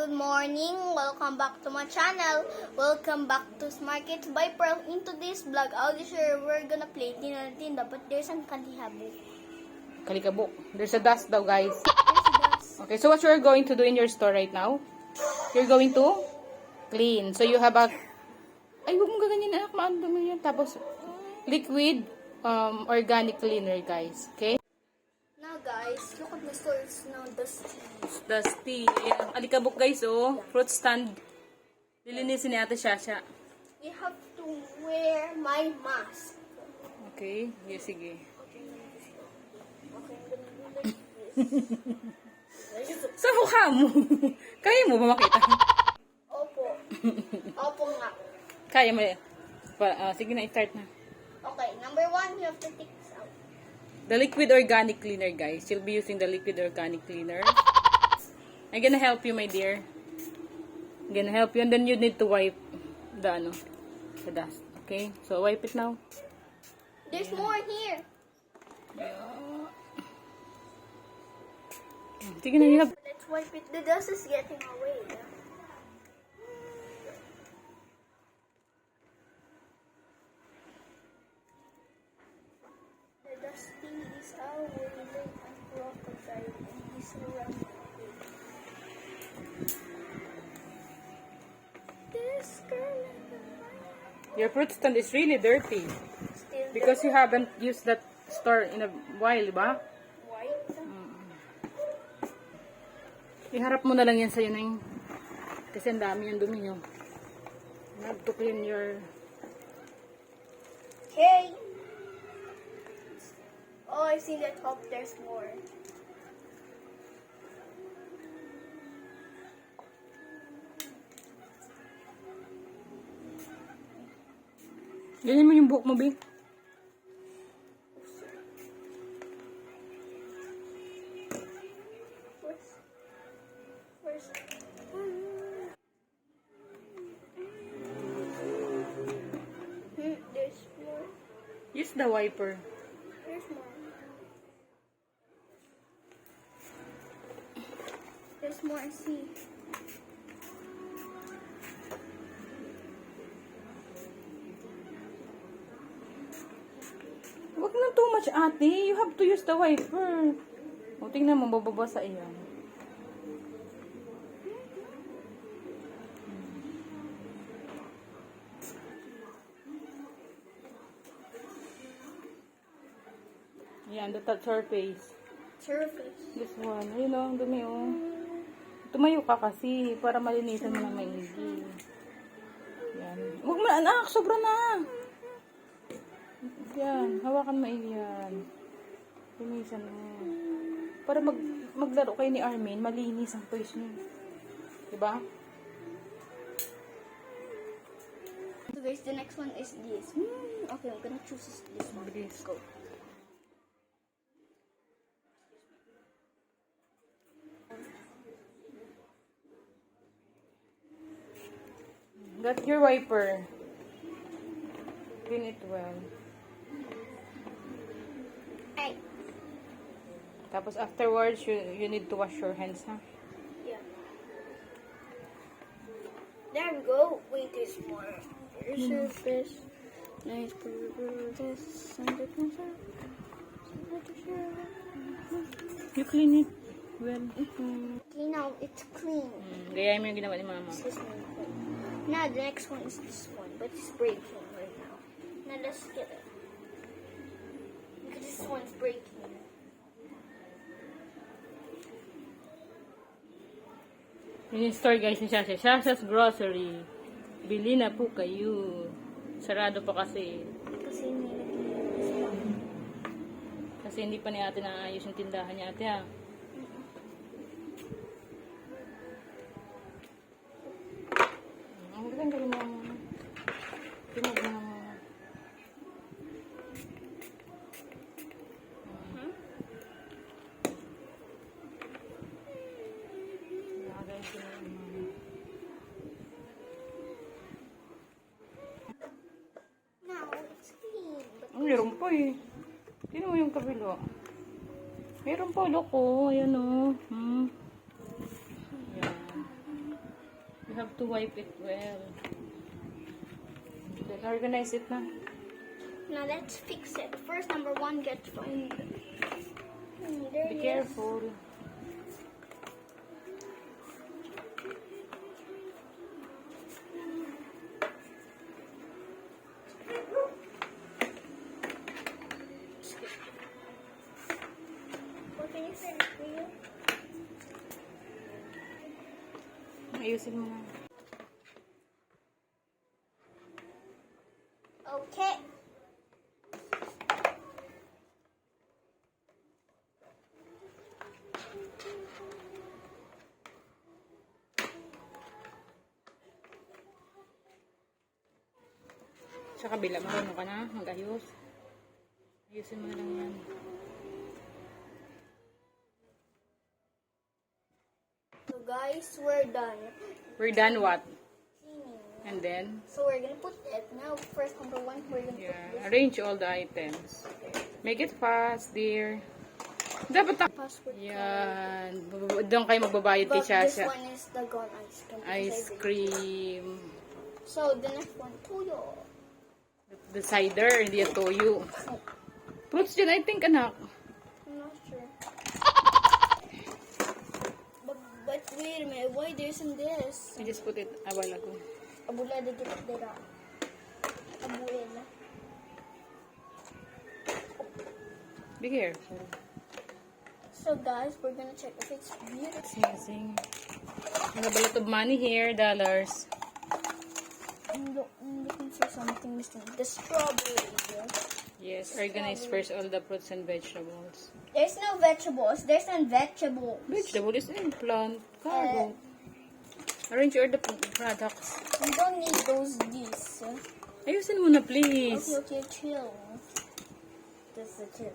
good morning. Welcome back to my channel. Welcome back to Smart Kids by Pearl. Into this vlog, we're gonna play Tinda, but there's some kantihabok. Kalikabok. There's a dust daw, guys. There's dust. Okay, so what you're going to do in your store right now? You're going to clean. So you have a... Ay, huwag mong gaganyan, anak. Maano mo yan. Tapos, liquid organic cleaner, guys. Okay? Now guys, look at my store. It's now dusty. It's dusty. Ayan, alikabok, guys, oh. Fruit stand. Lilinisin ni Ate Shasha. We have to wear my mask. Okay? Yes, sige. Okay, I'm gonna do like this. Sa mukha mo. Kaya mo ba makita? Opo. Opo nga. Kaya mo. Sige na, i-start na. Okay, number 1, you have to take this out. The liquid organic cleaner, guys. You'll be using the liquid organic cleaner. I'm gonna help you, my dear. I'm gonna help you, and then you need to wipe the dust. Okay? So, wipe it now. There's more here. Sige na, you have... Let's wipe it. The dust is getting away. The dusty is our way and crocodile and he's around. This girl and the fire. Your fruit stand is really dirty. Still Because you haven't used that store in a while, ba? white. Iharap mo na lang yan sa'yo na yung... Kasi ang dami yung dumi nyo. You have to clean your... Okay. Oh, I see the top. There's more. Ganyan mo yung buhok mo, Bing. Where's there's more. Use the wiper. There's more. There's more. See. Huwag na too much, ate. You have to use the wiper. O, tingnan mo, bababasa iyan. Yan, the top surface. Surface. This one. Ayun o, ang dumi o. Tumayo ka kasi para malinisan mo ng maigi. Yan. Huwag mo, anak, sobra na. Yan, hawakan mo yan. Linisan mo. Para maglaro kayo ni Armin, malinis ang toys niyo. Diba? So guys, the next one is this. Okay, I'm gonna choose this one. Bilis. Go. That's your wiper. Clean it well. Hey. Tapos afterwards, you need to wash your hands, ha? Yeah. There we go. Wait, there's more. There's surface. Nice. This. You clean it well. Okay, now it's clean. Gayahin mo yung ginawa ni mama. This one. Now the next one is this one, but it's breaking right now. Now let's get it. Because this one's breaking. Yun yung store, guys, ni Shasha. Shasha's Grocery. Bili na po kayo. Sarado pa kasi. Kasi nilagyan this one. Kasi hindi pa ni ate naayos yung tindahan niya, ate, ha? Ang galing mo. Tinog mo. Now it's clean. But Meron pa eh. Tingnan mo yung kabila. Meron pa loko. Ayan o. Ayan. You have to wipe it well. Then organize it na. Now let's fix it. First, number one, get from. There Be it is. careful. What can you say for you? Ayusin mo na. Okay. Sa kabila, marunong ka na mag-ayos. Ayusin mo na lang yan. So guys, we're done. We're done what? Cleaning. And then, So we're gonna put it now. First, number one, we're gonna put yeah, this arrange all the items. Make it fast, dear. Dapat na. password. Yan. Doon kayo magbabayad kay But this Shasha. one is the gone ice cream. Ice cream. So the next one, Tuyo. The cider, hindi yung toyo. Fruits dyan, I think, anak. I'm not sure. but wait a minute, why there's in this? I just put it a while ago. Abula de dira. Abuela. Be careful. So guys, we're gonna check if it's beautiful. It's missing. I have a lot of money here, dollars. I'm looking for something missing. The strawberry. Yes, organize first all the fruits and vegetables. There's no vegetables. There's no vegetables. Vegetable is in plant. Cargo. Arrange all the products. We don't need these. Ayusin mo na, please. Okay, chill. This is chill.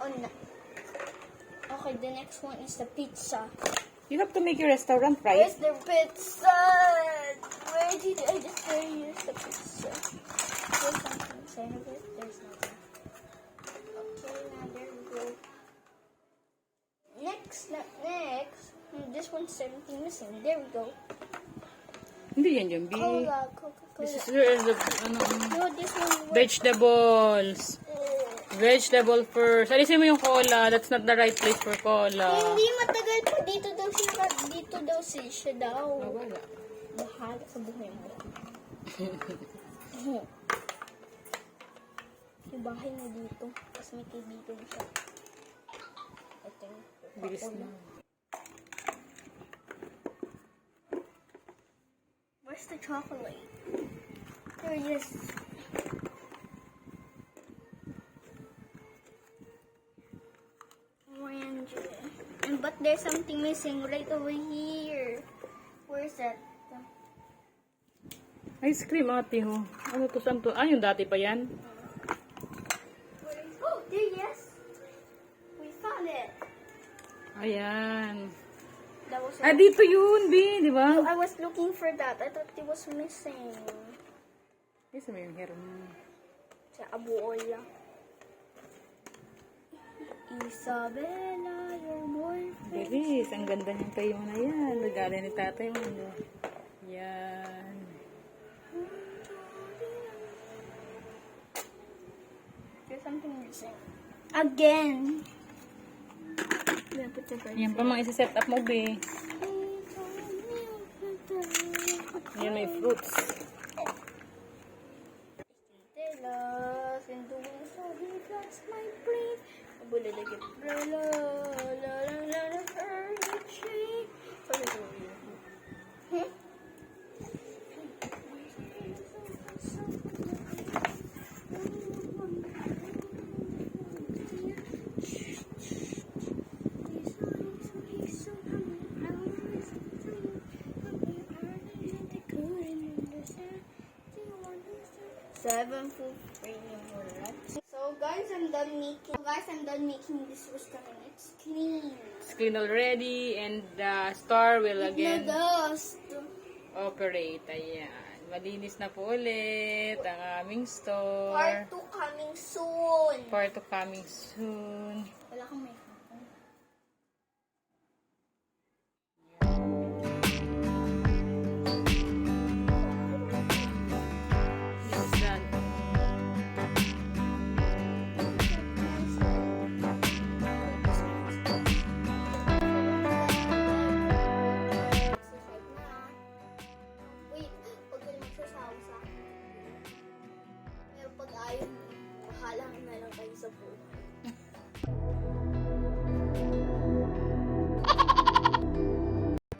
Oh no. Okay, the next one is the pizza. You have to make your restaurant, right? Where's the pizza? Where did I just use the pizza? There's something inside of it. There's nothing. Okay, now there we go. Next. This one's something missing. There we go. Hindi yan dyan, B. Cola. This is the, No, this one. vegetables. Vegetable first. Alisin mo yung cola. That's not the right place for cola. Hindi matagal pa dito daw siya daw. Oh, wala. Bahala sa buhay mo. Yung bahay mo dito. Tapos may kaibigan siya. Ito yung Bilis na. Where's the chocolate? There it is. But there's something missing right over here. Where is that? Ice cream, ate, ho. Ano to, saan to? Ah, yung dati pa yan? Oh, there, yes. We found it. Ayan. That was Ah, dito yun, B, di ba? I was looking for that. I thought it was missing. Isa mo yung hair mo. Sa Abuola. Isabella, your boyfriend. Bilis, ang ganda niyang tayo na yan. Regalo ni tatay mo. Yan. There's something missing. Again. Yan pa mga isa-set up mo, B. Yan, may fruits. Telas, and doing so he floods my brain. Abula de Gabriela, la la la la, early tree. So guys, I'm done making this restaurant. It's clean. It's clean already and the store will again No dust. operate. Ayan. Malinis na po ulit ang aming store. Part 2 coming soon. Part 2 coming soon. Wala kang makeup. sa pool.